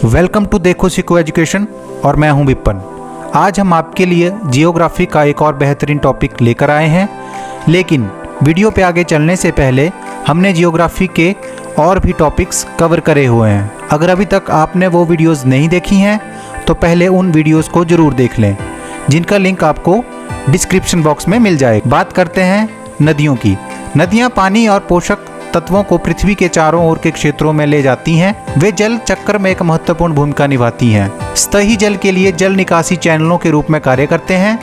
Welcome to देखो सीखो education और मैं हूं विपिन। आज हम आपके लिए जियोग्राफी का एक और बेहतरीन टॉपिक लेकर आए हैं, लेकिन वीडियो पे आगे चलने से पहले हमने जियोग्राफी के और भी टॉपिक्स कवर करे हुए हैं। अगर अभी तक आपने वो वीडियोस नहीं देखी हैं तो पहले उन वीडियोस को ज़रूर देख लें, जिनका लिंक आपको डिस्क्रिप्शन बॉक्स में मिल जाएगा। बात करते हैं नदियों की। नदियाँ पानी और पोषक तत्वों को पृथ्वी के चारों ओर के क्षेत्रों में ले जाती हैं। वे जल चक्र में एक महत्वपूर्ण भूमिका निभाती हैं। सतही जल के लिए जल निकासी चैनलों के रूप में कार्य करते हैं।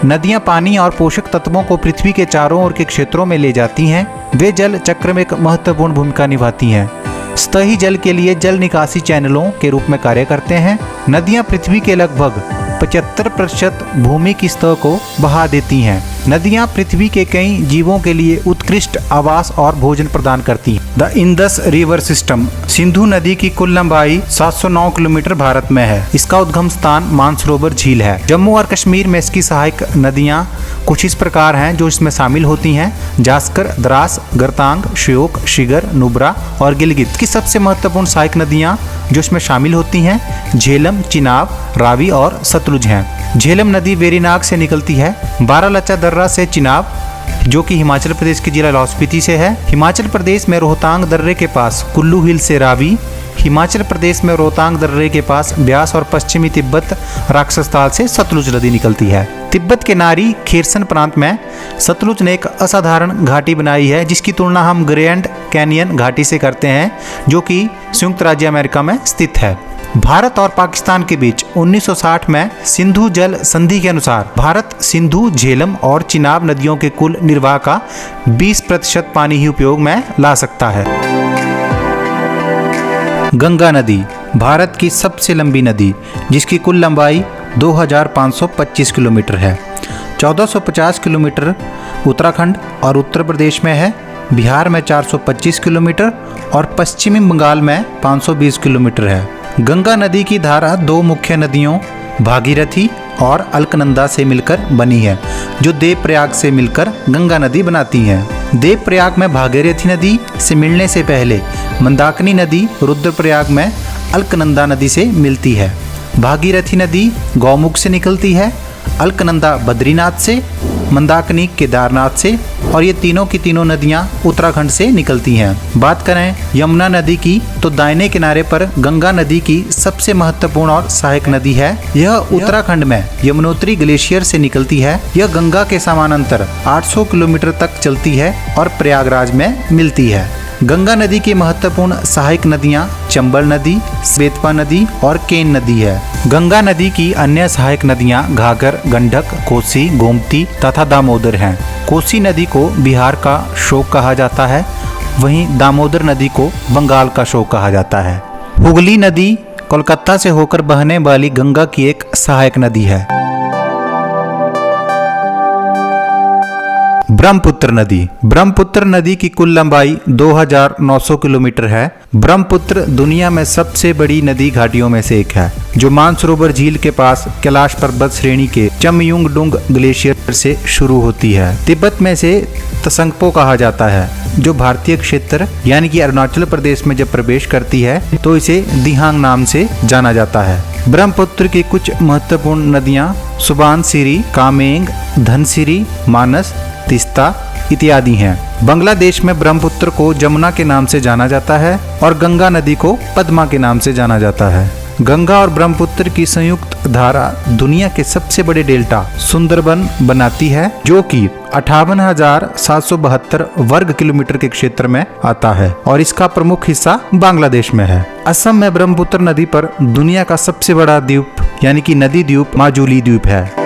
नदियां पानी और पोषक तत्वों को पृथ्वी के चारों ओर के क्षेत्रों में ले जाती हैं। वे जल चक्र में एक महत्वपूर्ण भूमिका निभाती हैं। सतही जल के लिए जल निकासी चैनलों के रूप में कार्य करते हैं। नदियां पृथ्वी के लगभग 75% भूमि की सतह को बहा देती हैं। नदियां पृथ्वी के कई जीवों के लिए उत्कृष्ट आवास और भोजन प्रदान करती हैं। The Indus river system. Sindhu नदी की कुल लंबाई 709 किलोमीटर भारत में है। इसका उद्गम स्थान मानसरोवर झील है। जम्मू और कश्मीर में इसकी सहायक नदियां कुछ इस प्रकार हैं जो इसमें शामिल होती हैं: जास्कर, द्रास, गरतांग, श्योक, शिगर, नुब्रा और गिलगित। की सबसे महत्वपूर्ण सहायक नदियां जो इसमें शामिल होती हैं झेलम, चिनाब, रावी और सतलुज हैं। झेलम नदी वेरीनाग से निकलती है। बारालाचा दर्रा से चिनाब, जो कि हिमाचल प्रदेश के जिला लाहौल स्पीति से है। हिमाचल प्रदेश में रोहतांग दर्रे के पास कुल्लू हिल से रावी। हिमाचल प्रदेश में रोहतांग दर्रे के पास ब्यास और पश्चिमी तिब्बत राक्षसताल से सतलुज नदी निकलती है। तिब्बत के नारी खेरसन प्रांत में सतलुज ने एक असाधारण घाटी बनाई है, जिसकी तुलना हम ग्रैंड कैनियन घाटी से करते हैं, जो कि संयुक्त राज्य अमेरिका में स्थित है। भारत और पाकिस्तान के बीच 1960 में सिंधु जल संधि के अनुसार भारत सिंधु, झेलम और चिनाब नदियों के कुल निर्वाह का 20% पानी ही उपयोग में ला सकता है। गंगा नदी भारत की सबसे लंबी नदी, जिसकी कुल लंबाई 2525 किलोमीटर है। 1450 किलोमीटर उत्तराखंड और उत्तर प्रदेश में है। बिहार में 425 किलोमीटर और पश्चिमी बंगाल में 520 किलोमीटर है। गंगा नदी की धारा दो मुख्य नदियों भागीरथी और अलकनंदा से मिलकर बनी है, जो देवप्रयाग से मिलकर गंगा नदी बनाती हैं। देवप्रयाग में भागीरथी नदी से मिलने से पहले मंदाकिनी नदी रुद्रप्रयाग में अलकनंदा नदी से मिलती है। भागीरथी नदी गौमुख से निकलती है, अलकनंदा बद्रीनाथ से, मंदाकिनी केदारनाथ से, और ये तीनों की तीनों नदियाँ उत्तराखंड से निकलती हैं। बात करें यमुना नदी की तो दाहिने किनारे पर गंगा नदी की सबसे महत्वपूर्ण और सहायक नदी है। यह उत्तराखंड में यमुनोत्री ग्लेशियर से निकलती है। यह गंगा के समानांतर 800 किलोमीटर तक चलती है और प्रयागराज में मिलती है। गंगा नदी की महत्वपूर्ण सहायक नदियां चंबल नदी, बेतवा नदी और केन नदी है। गंगा नदी की अन्य सहायक नदियां घाघर, गंडक, कोसी, गोमती तथा दामोदर हैं। कोसी नदी को बिहार का शोक कहा जाता है, वहीं दामोदर नदी को बंगाल का शोक कहा जाता है। हुगली नदी कोलकाता से होकर बहने वाली गंगा की एक सहायक नदी है। ब्रह्मपुत्र नदी। ब्रह्मपुत्र नदी की कुल लंबाई 2900 किलोमीटर है। ब्रह्मपुत्र दुनिया में सबसे बड़ी नदी घाटियों में से एक है, जो मानसरोवर झील के पास कैलाश पर्वत श्रेणी के चमयुंगडुंग ग्लेशियर से शुरू होती है। तिब्बत में से तसंगपो कहा जाता है, जो भारतीय क्षेत्र यानी कि अरुणाचल प्रदेश में जब प्रवेश करती है तो इसे दिहांग नाम से जाना जाता है। ब्रह्मपुत्र की कुछ महत्वपूर्ण नदियां सुबानसिरी, कामेंग, धनसिरी, मानस, तीस्ता इत्यादि हैं। बांग्लादेश में ब्रह्मपुत्र को जमुना के नाम से जाना जाता है और गंगा नदी को पद्मा के नाम से जाना जाता है। गंगा और ब्रह्मपुत्र की संयुक्त धारा दुनिया के सबसे बड़े डेल्टा सुंदरबन बनाती है, जो कि 58,772 वर्ग किलोमीटर के क्षेत्र में आता है और इसका प्रमुख हिस्सा बांग्लादेश में है। असम में ब्रह्मपुत्र नदी पर दुनिया का सबसे बड़ा द्वीप यानी कि नदी द्वीप माजुली द्वीप है।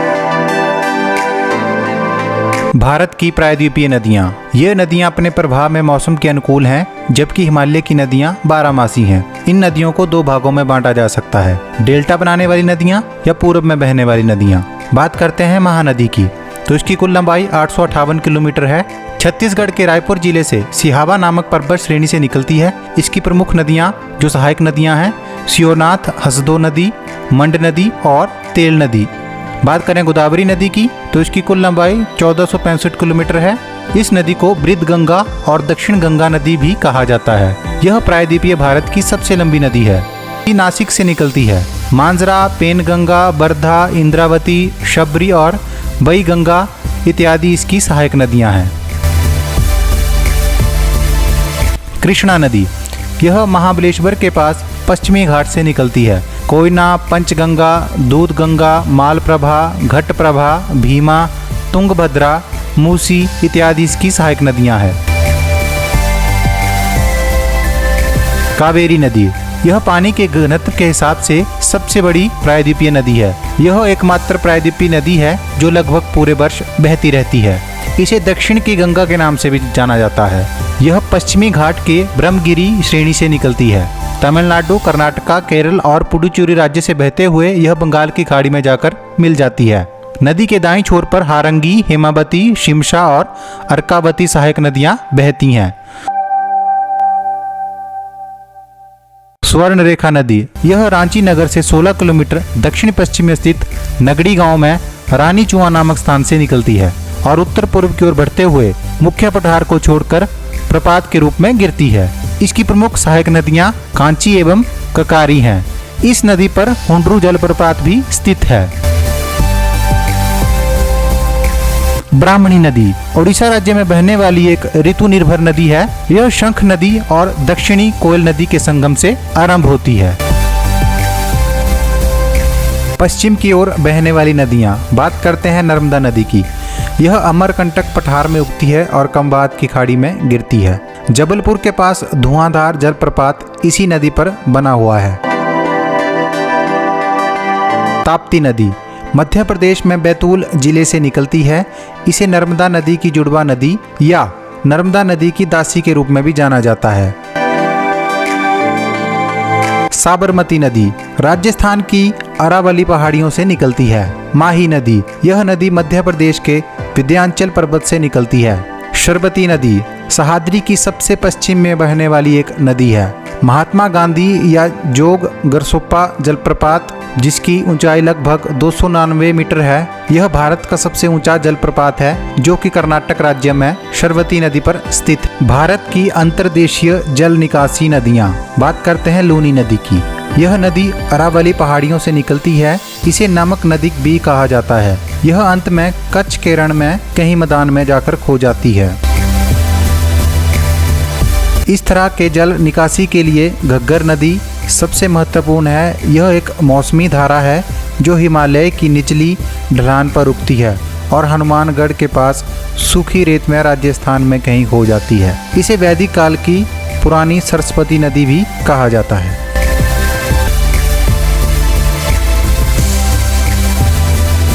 भारत की प्रायद्वीपीय नदियाँ। ये नदियाँ अपने प्रभाव में मौसम के अनुकूल हैं, जबकि हिमालय की नदियाँ बारहमासी हैं। इन नदियों को दो भागों में बांटा जा सकता है: डेल्टा बनाने वाली नदियाँ या पूर्व में बहने वाली नदियाँ। बात करते हैं महानदी की तो इसकी कुल लंबाई 858 किलोमीटर है। छत्तीसगढ़ के रायपुर जिले से सिहावा नामक पर्वत श्रेणी से निकलती है। इसकी प्रमुख नदियाँ जो सहायक नदियाँ हैं शिवनाथ, हसदो नदी, मंड नदी और तेल नदी। बात करें गोदावरी नदी की तो इसकी कुल लंबाई 1465 किलोमीटर है। इस नदी को बृहद गंगा और दक्षिण गंगा नदी भी कहा जाता है। यह प्रायद्वीपीय भारत की सबसे लंबी नदी है। नासिक से निकलती है। मांजरा, पेनगंगा, बरधा, इंद्रावती, शबरी और वैगंगा इत्यादि इसकी सहायक नदियां हैं। कृष्णा नदी, यह महाबलेश्वर के पास पश्चिमी घाट से निकलती है। कोयना, पंचगंगा, दूधगंगा, मालप्रभा, घटप्रभा, भीमा, तुंगभद्रा, मूसी इत्यादि इसकी सहायक नदियां हैं। कावेरी नदी, यह पानी के घनत्व के हिसाब से सबसे बड़ी प्रायद्वीपीय नदी है। यह एकमात्र प्रायद्वीपीय नदी है जो लगभग पूरे वर्ष बहती रहती है। इसे दक्षिण की गंगा के नाम से भी जाना जाता है। यह पश्चिमी घाट के ब्रह्मगिरी श्रेणी से निकलती है। तमिलनाडु, कर्नाटका, केरल और पुडुचेरी राज्य से बहते हुए यह बंगाल की खाड़ी में जाकर मिल जाती है। नदी के दाईं छोर पर हारंगी, हेमावती, शिमशा और अर्कावती सहायक नदियां बहती हैं। स्वर्ण रेखा नदी, यह रांची नगर से 16 किलोमीटर दक्षिण पश्चिम में स्थित नगड़ी गांव में रानी चुआ नामक स्थान से निकलती है और उत्तर पूर्व की ओर बढ़ते हुए मुख्य पठार को छोड़कर प्रपात के रूप में गिरती है। इसकी प्रमुख सहायक नदियां कांची एवं ककारी हैं। इस नदी पर हुंड्रू जलप्रपात भी स्थित है। ब्राह्मणी नदी, ओडिशा राज्य में बहने वाली एक ऋतु निर्भर नदी है। यह शंख नदी और दक्षिणी कोयल नदी के संगम से आरंभ होती है। पश्चिम की ओर बहने वाली नदियां, बात करते हैं नर्मदा नदी की। यह अमरकंटक पठार में उगती है और खंभात की खाड़ी में गिरती है। जबलपुर के पास धुआंधार जलप्रपात इसी नदी पर बना हुआ है। ताप्ती नदी, मध्य प्रदेश में बैतूल जिले से निकलती है। इसे नर्मदा नदी की जुड़वा नदी या नर्मदा नदी की दासी के रूप में भी जाना जाता है। साबरमती नदी, राजस्थान की अरावली पहाड़ियों से निकलती है। माही नदी, यह नदी मध्य प्रदेश के विंध्याचल पर्वत से निकलती है। शरबती नदी, सह्याद्री की सबसे पश्चिम में बहने वाली एक नदी है। महात्मा गांधी या जोग गरसोप्पा जलप्रपात, जिसकी ऊंचाई लगभग 299 मीटर है, यह भारत का सबसे ऊंचा जलप्रपात है जो कि कर्नाटक राज्य में शरवती नदी पर स्थित है। भारत की अंतर्देशीय जल निकासी नदियां, बात करते हैं लूनी नदी की। यह नदी अरावली पहाड़ियों से निकलती है। इसे नमक नदी भी कहा जाता है। यह अंत में कच्छ के रण में कहीं मैदान में जाकर खो जाती है। इस तरह के जल निकासी के लिए घग्गर नदी सबसे महत्वपूर्ण है। यह एक मौसमी धारा है जो हिमालय की निचली ढलान पर उगती है और हनुमानगढ़ के पास सूखी रेत में राजस्थान में कहीं खो जाती है। इसे वैदिक काल की पुरानी सरस्वती नदी भी कहा जाता है।